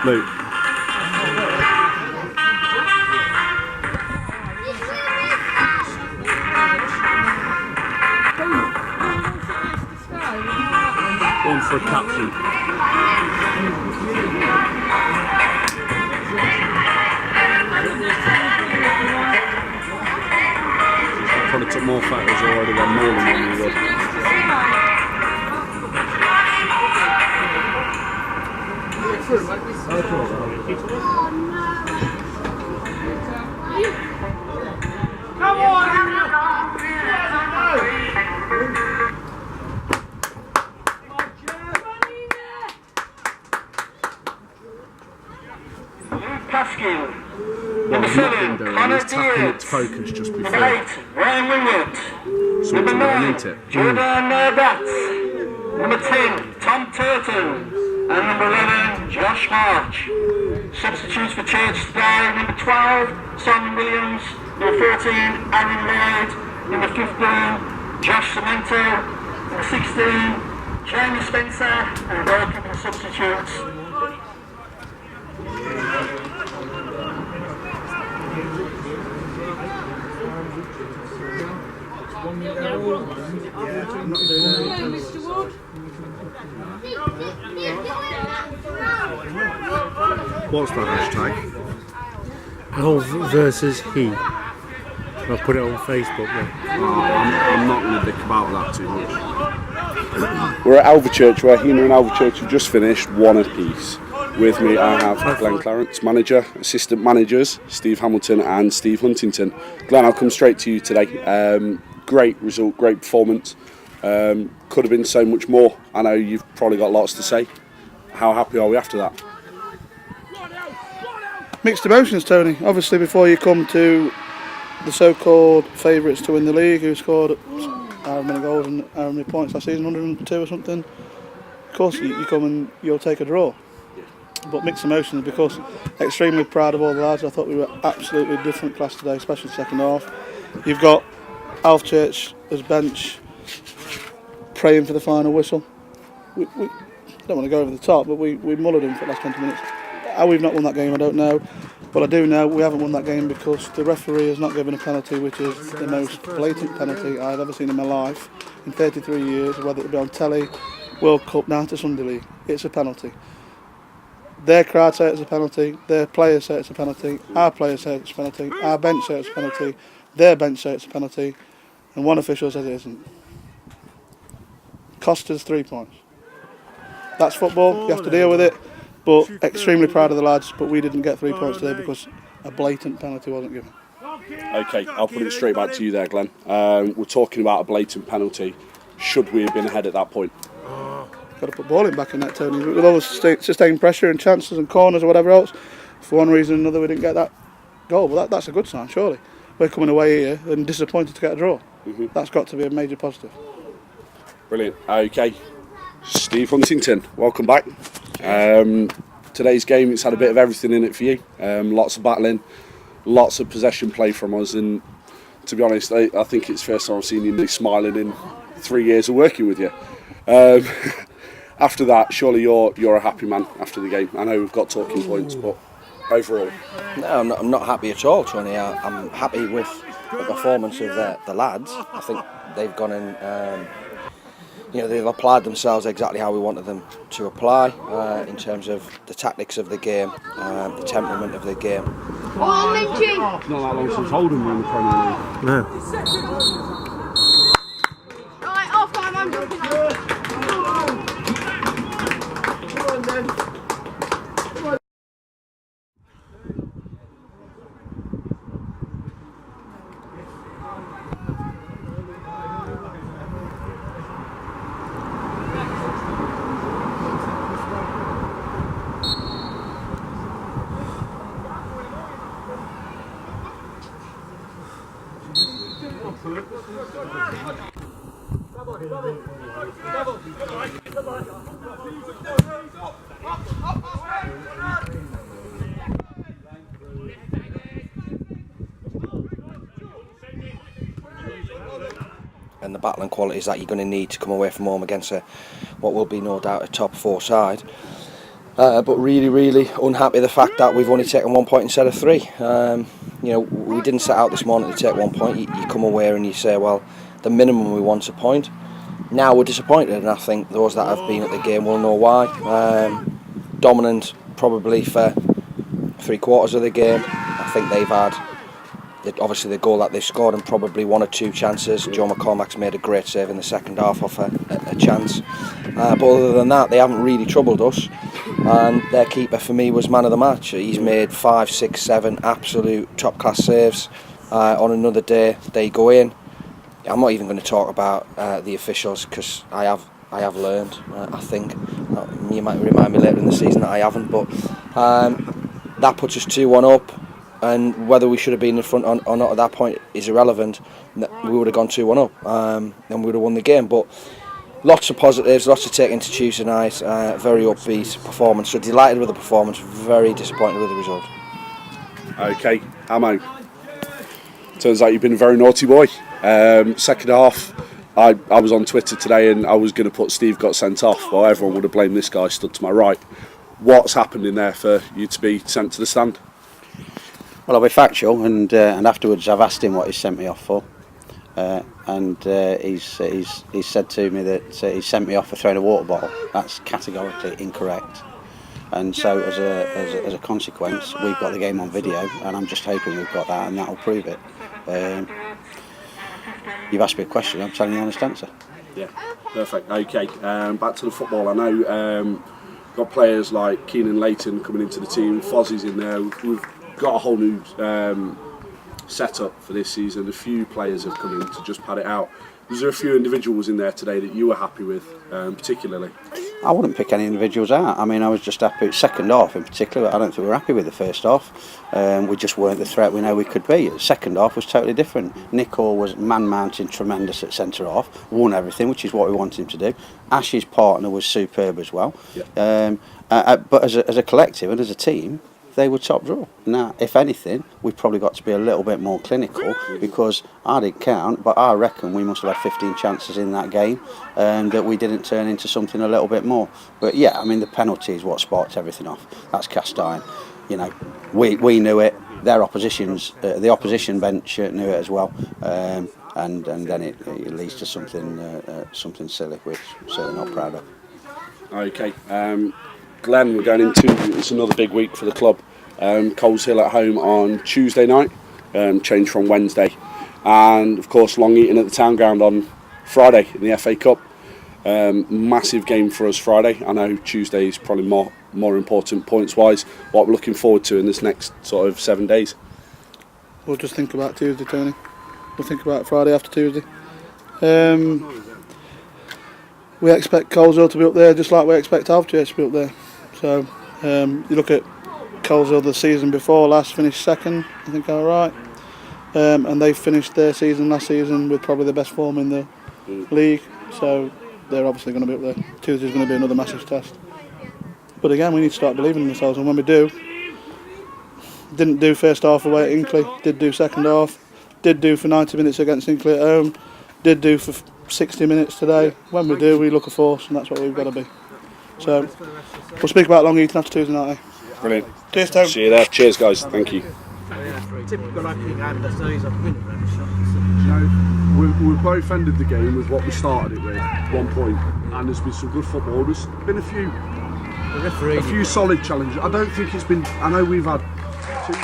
Luke. One for a captain. Probably took more photos already than more than one we would. Come on! What I've not been doing is tapping its focus just before. Something going into it. Number 10, Tom Turton. And number 11, Josh March. Substitutes for Church today, number 12, Simon Williams. Number 14, Aaron Lloyd. Number 15, Josh Cemento. Number 16, Jamie Spencer. And goalkeeper substitutes. What's that hashtag? Alv versus he. I'll put it on Facebook then. I'm not going to dick about that too much. We're at Alvechurch, where Heanor and Alvechurch have just finished one apiece. With me I have Glenn Clarence, manager, assistant managers, Steve Hamilton and Steve Huntington. Glenn, I'll come straight to you today. Great result, great performance. Could have been so much more. I know you've probably got lots to say. How happy are we after that? Mixed emotions, Tony. Obviously, before you come to the so-called favourites to win the league, who scored how many goals and how many points last season, 102 or something, of course you come and you'll take a draw. But mixed emotions, because extremely proud of all the lads. I thought we were absolutely different class today, especially second half. You've got Alvechurch as bench praying for the final whistle. We don't want to go over the top, but we mullered him for the last 20 minutes. How we've not won that game, I don't know. But I do know we haven't won that game because the referee has not given a penalty, which is the most blatant penalty I've ever seen in my life in 33 years, whether it be on telly, World Cup, down to Sunday League. It's a penalty. Their crowd say it's a penalty, their players say it's a penalty, our players say it's a penalty, our bench say it's a penalty, their bench say it's a penalty, and one official says it isn't. Cost us 3 points. That's football, you have to deal with it. But extremely proud of the lads, but we didn't get 3 points today because a blatant penalty wasn't given. Okay, I'll put it straight back to you there, Glenn. We're talking about a blatant penalty. Should we have been ahead at that point? Got to put ball in back in that, Tony. With all the sustained pressure and chances and corners or whatever else, for one reason or another we didn't get that goal. Well, that's a good sign, surely. We're coming away here and disappointed to get a draw. That's got to be a major positive. Brilliant. Okay, Steve Huntington, welcome back. Today's game, it's had a bit of everything in it for you. Lots of battling, lots of possession play from us, and to be honest, I think it's the first time I've seen you smiling in 3 years of working with you. After that, surely you're a happy man after the game. I know we've got talking points, but overall, no, I'm not happy at all, Tony. I'm happy with the performance of the lads. I think they've gone in. They've applied themselves exactly how we wanted them to apply in terms of the tactics of the game, the temperament of the game. It's not that long since Holden won the Premier League. No. Right, off time, I'm jumping out. And the battling qualities that you're going to need to come away from home against what will be no doubt a top four side. but really unhappy the fact that we've only taken 1 point instead of 3. You know, we didn't set out this morning to take 1 point. You come away and you say, well, the minimum we want is a point. Now we're disappointed, and I think those that have been at the game will know why. Dominant probably for 3/4 of the game. I think they've had obviously the goal that they scored and probably 1 or 2 chances. Joe McCormack's made a great save in the second half off a chance. But other than that, they haven't really troubled us. And their keeper for me was man of the match. He's made 5, 6, 7 absolute top class saves. On another day they go in. I'm not even going to talk about the officials, because I have learned. I think you might remind me later in the season that I haven't, but that puts us 2-1 up, and whether we should have been in front or not at that point is irrelevant. We would have gone 2-1 up, and we would have won the game. But lots of positives, lots to take into Tuesday night. Very upbeat performance. So delighted with the performance, very disappointed with the result. Okay, Amo. Turns out you've been a very naughty boy. Second half, I was on Twitter today and I was going to put Steve got sent off. Well, everyone would have blamed this guy stood to my right. What's happened in there for you to be sent to the stand? Well, I'll be factual, and afterwards I've asked him what he sent me off for, and he's said to me that he sent me off for throwing a water bottle. That's categorically incorrect. And so as a consequence, we've got the game on video, and I'm just hoping we've got that, and that'll prove it. You've asked me a question, I'm telling you the honest answer. Yeah, perfect. Okay, back to the football. I know got players like Keenan Layton coming into the team, Fozzie's in there. We've got a whole new setup for this season. A few players have come in to just pad it out. Was there a few individuals in there today that you were happy with, particularly? I wouldn't pick any individuals out. I mean, I was just happy. Second half in particular, I don't think we were happy with the first half. We just weren't the threat we know we could be. Second half was totally different. Nick Hall was man-mounting tremendous at centre half, won everything, which is what we wanted him to do. Ash's partner was superb as well. Yeah. But as a collective and as a team, they were top draw. Now, if anything, we've probably got to be a little bit more clinical, because I didn't count, but I reckon we must have had 15 chances in that game, that we didn't turn into something a little bit more. But yeah, I mean, the penalty is what sparked everything off. That's cast iron. You know, we knew it. Their opposition's the opposition bench knew it as well, and then it leads to something silly, which I'm certainly not proud of. Okay. Glenn, we're going into, it's another big week for the club. Coles Hill at home on Tuesday night, changed from Wednesday, and of course Long Eaton at the Town Ground on Friday in the FA Cup. Massive game for us Friday. I know Tuesday is probably more important points wise. What we're looking forward to in this next sort of 7 days. We'll just think about Tuesday, Tony. We'll think about Friday after Tuesday. We expect Coles Hill to be up there, just like we expect Alvechurch to be up there. So you look at Coles Hill the season before last, finished second, I think I'm right, and they finished their season last season with probably the best form in the league. So they're obviously going to be up there. Tuesday's going to be another massive test. But again, we need to start believing in ourselves, and when we do, didn't do first half away at Inkley, did do second half, did do for 90 minutes against Inkley at home, did do for 60 minutes today. When we do, we look a force, and that's what we've got to be. So we'll speak about Long Eaton after Tuesday night. Brilliant. Cheers, Tom. See you there. Cheers, guys. Thank you. Typical opening hand of the season. We both ended the game with what we started it with, 1 point, and there's been some good football. There's been a few solid challenges. I don't think it's been. I know we've had 2.